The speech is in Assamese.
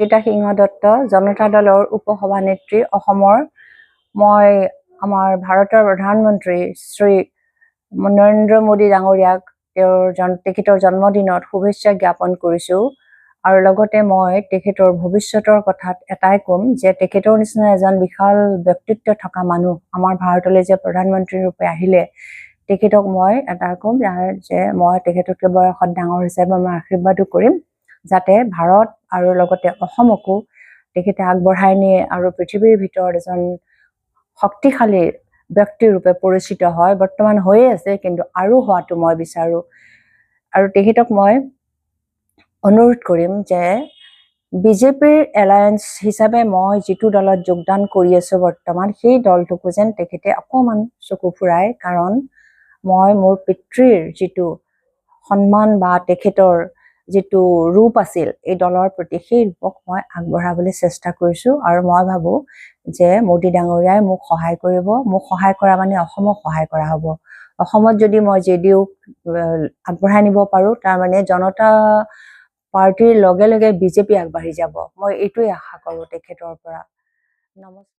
গীতা সিংহ দত্ত, জনতা দলৰ উপসভানেত্ৰী, অসমৰ। মই আমাৰ ভাৰতৰ প্ৰধানমন্ত্ৰী শ্ৰী নৰেন্দ্ৰ মোদী ডাঙৰীয়াক তেখেতৰ জন্মদিনত শুভেচ্ছা জ্ঞাপন কৰিছোঁ। আৰু লগতে মই তেখেতৰ ভৱিষ্যতৰ কথাত এটাই ক'ম যে তেখেতৰ নিচিনা এজন বিশাল ব্যক্তিত্ব থকা মানুহ আমাৰ ভাৰতলৈ যে প্ৰধানমন্ত্ৰী ৰূপে আহিলে, তেখেতক মই এটাই ক'ম যে মই তেখেততকৈ বয়সত ডাঙৰ হিচাপে মই আশীৰ্বাদো কৰিম যাতে ভাৰত আৰু লগতে অসমকো তেখেতে আগবঢ়াই নিয়ে আৰু পৃথিৱীৰ ভিতৰত এজন শক্তিশালী ব্যক্তিৰূপে পৰিচিত হয়। বৰ্তমান হৈয়ে আছে, কিন্তু আৰু হোৱাটো মই বিচাৰোঁ। আৰু তেখেতক মই অনুৰোধ কৰিম যে বিজেপিৰ এলায়েন্স হিচাপে মই যিটো দলত যোগদান কৰি আছোঁ বৰ্তমান, সেই দলটোকো যেন তেখেতে অকণমান চকু ফুৰাই, কাৰণ মই মোৰ পিতৃৰ যিটো সন্মান বা তেখেতৰ যিটো ৰূপ আছিল এই দলৰ প্ৰতি, সেই ৰূপক মই আগবঢ়াবলৈ চেষ্টা কৰিছোঁ। আৰু মই ভাবোঁ যে মোদী ডাঙৰীয়াই মোক সহায় কৰিব। মোক সহায় কৰা মানে অসমক সহায় কৰা হ'ব। অসমত যদি মই JDUক আগবঢ়াই নিব পাৰোঁ, তাৰমানে জনতা পাৰ্টিৰ লগে লগে বিজেপি আগবাঢ়ি যাব। মই এইটোৱে আশা কৰোঁ তেখেতৰ পৰা। নমস্কাৰ।